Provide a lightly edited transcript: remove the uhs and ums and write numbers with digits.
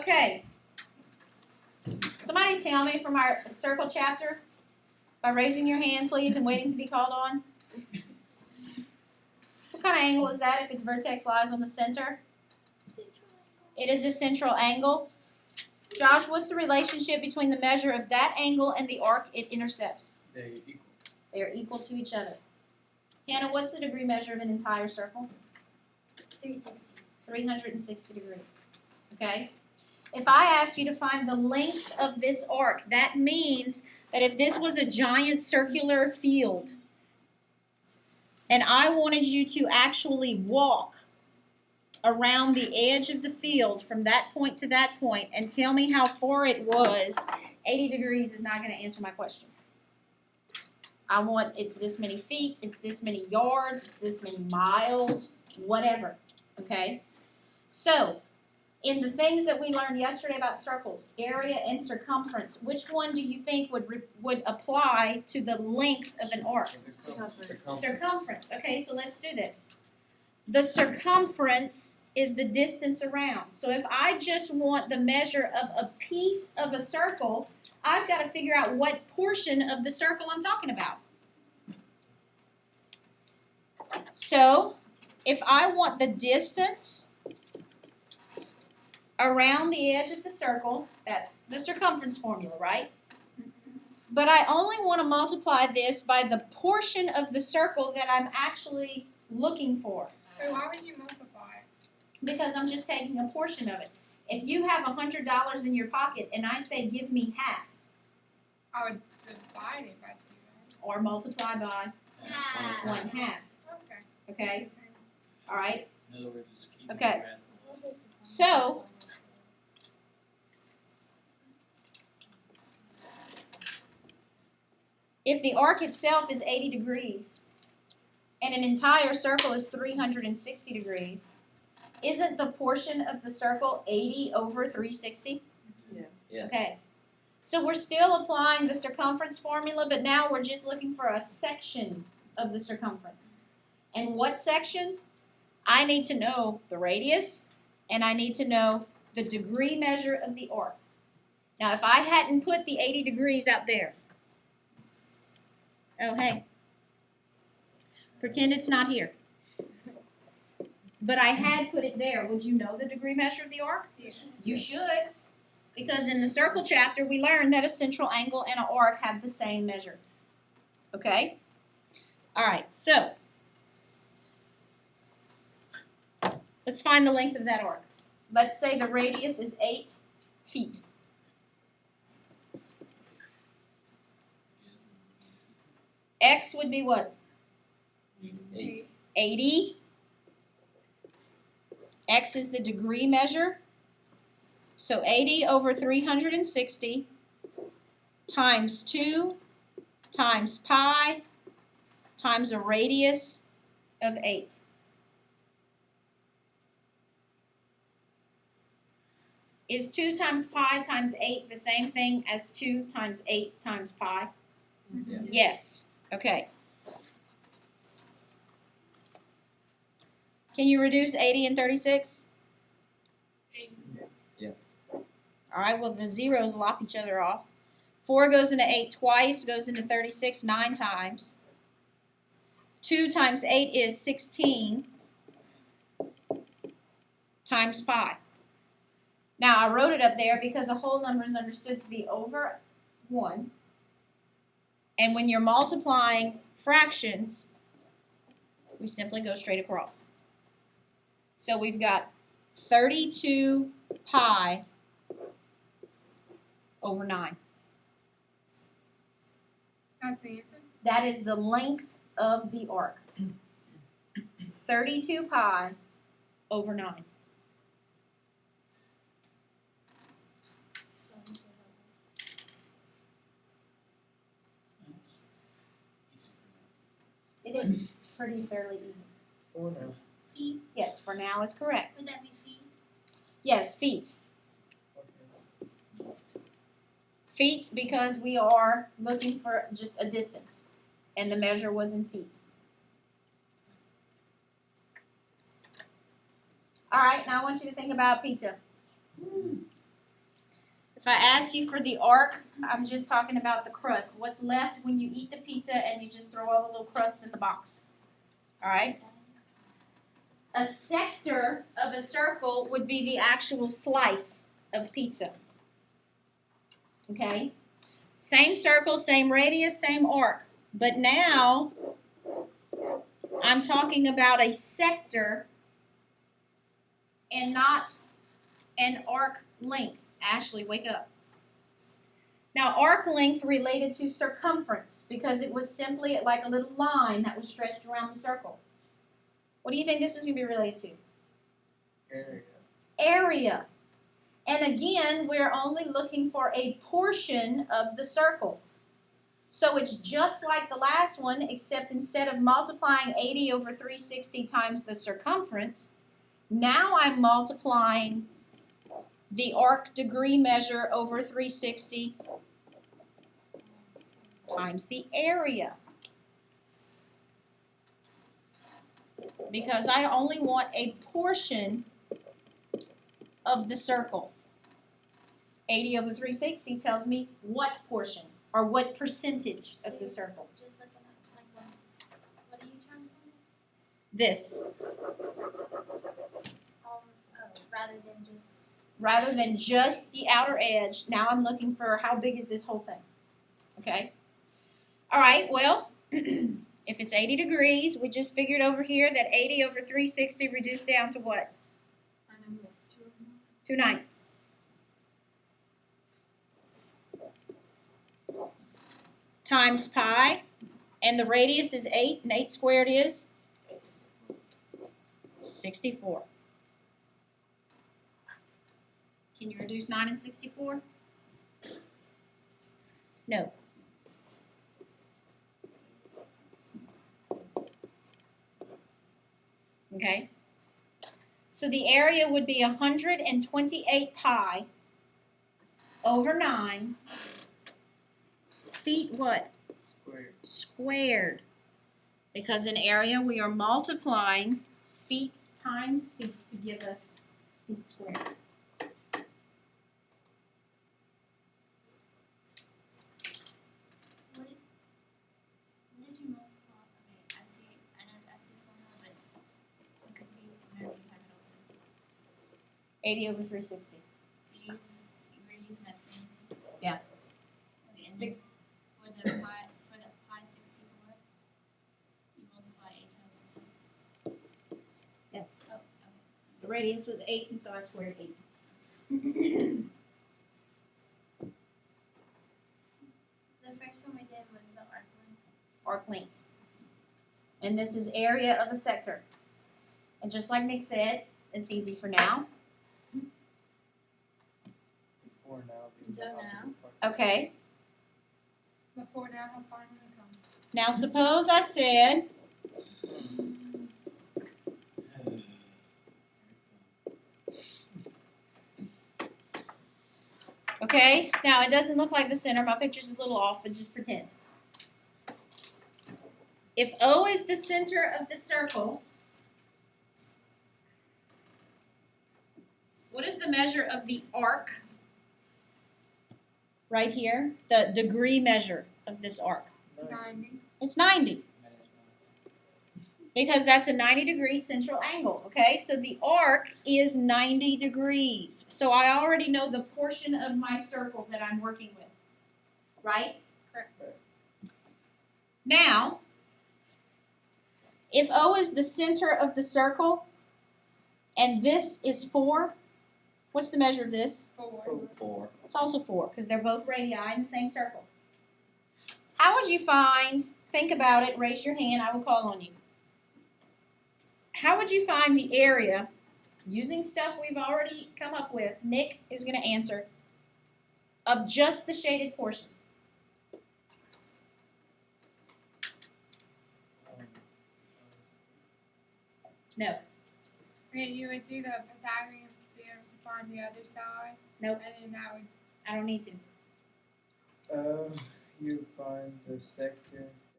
Okay. Somebody tell me from our circle chapter by raising your hand, please, and waiting to be called on. What kind of angle is that if its vertex lies on the center? It is a central angle. Josh, what's the relationship between the measure of that angle and the arc it intercepts? They're equal. They are equal to each other. Hannah, what's the degree measure of an entire circle? 360. 360 degrees. Okay? If I asked you to find the length of this arc, that means that if this was a giant circular field and I wanted you to actually walk around the edge of the field from that point to that point and tell me how far it was, 80 degrees is not going to answer my question. I want it's this many feet, it's this many yards, it's this many miles, whatever. Okay? So, in the things that we learned yesterday about circles, area and circumference, which one do you think would apply to the length of an arc? Circumference. Okay, so let's do this. The circumference is the distance around. So if I just want the measure of a piece of a circle, I've got to figure out what portion of the circle I'm talking about. So if I want the distance around the edge of the circle, that's the circumference formula, right? But I only want to multiply this by the portion of the circle that I'm actually looking for. So why would you multiply? Because I'm just taking a portion of it. If you have $100 in your pocket and I say give me half, I would divide it by 2. or multiply by Half. 1/2. Okay. Okay? All right? In other words, just keep Okay. it So, if the arc itself is 80 degrees and an entire circle is 360 degrees, isn't the portion of the circle 80 over 360? Yeah. Yes. Okay. So we're still applying the circumference formula, but now we're just looking for a section of the circumference. And what section? I need to know the radius, and I need to know the degree measure of the arc. Now, if I hadn't put the 80 degrees out there, oh, hey, pretend it's not here. But I had put it there. Would you know the degree measure of the arc? Yes. You should. Because in the circle chapter, we learned that a central angle and an arc have the same measure. Okay? All right, so let's find the length of that arc. Let's say the radius is 8 feet. X would be what? 8. 80. X is the degree measure. So 80 over 360 times 2 times pi times a radius of 8. Is 2 times pi times 8 the same thing as 2 times 8 times pi? Yes. Yes. Okay. Can you reduce 80 and 36? Yes. All right, well, the zeros lop each other off. 4 goes into 8 twice, goes into 36 9 times. 2 times 8 is 16 times pi. Now, I wrote it up there because a whole number is understood to be over 1. And when you're multiplying fractions, we simply go straight across. So we've got 32 pi over 9. That's the answer. That is the length of the arc. 32 pi over 9. It is pretty fairly easy. 4 now. Feet. Yes, for now is correct. Would that be feet? Yes, feet. Okay. Feet because we are looking for just a distance. And the measure was in feet. All right, now I want you to think about pizza. If I ask you for the arc, I'm just talking about the crust. What's left when you eat the pizza and you just throw all the little crusts in the box. All right? A sector of a circle would be the actual slice of pizza. Okay? Same circle, same radius, same arc. But now, I'm talking about a sector and not an arc length. Ashley, wake up. Now, arc length related to circumference because it was simply like a little line that was stretched around the circle. What do you think this is going to be related to? Area. Area. And again, we're only looking for a portion of the circle. So it's just like the last one, except instead of multiplying 80 over 360 times the circumference, now I'm multiplying the arc degree measure over 360 times the area. Because I only want a portion of the circle. 80 over 360 tells me what portion or what percentage of the circle. Just looking at like what are you trying to find? This. Rather than just Rather than just the outer edge, now I'm looking for how big is this whole thing. Okay? All right, well, if it's 80 degrees, we just figured over here that 80 over 360 reduced down to what? 2/9. Times pi, and the radius is 8, and 8 squared is 64. Can you reduce 9 and 64? No. Okay? So the area would be 128 pi over 9 feet what? Square. Squared. Because in area we are multiplying feet times feet to give us feet squared. what did you multiply? Okay, I see the formula, but I'm confused whenever you have it all set. 80 over 360. So you use this you were using that same thing? Yeah. Okay, and then for the pi 64, you multiply 8 times. Yes. Oh, okay. The radius was 8, and so I squared 8. The first one we did was the arc length. Arc length. And this is area of a sector. And just like Nick said, it's easy for now. Before now. Don't know. Okay. Before now has finally come. Now suppose I said okay, now it doesn't look like the center. My picture's a little off, but just pretend. If O is the center of the circle, what is the measure of the arc? Right here, the degree measure of this arc. 90. It's 90. Because that's a 90-degree central angle, okay? So the arc is 90 degrees. So I already know the portion of my circle that I'm working with, right? Correct. Now, if O is the center of the circle, and this is 4, what's the measure of this? 4. 4. It's also 4, because they're both radii in the same circle. How would you find, think about it, raise your hand, I will call on you. How would you find the area, using stuff we've already come up with, Nick is going to answer, of just the shaded portion? No. Okay, you would do the Pythagorean theorem to find the other side. Nope. And then that would I don't need to. You find the sector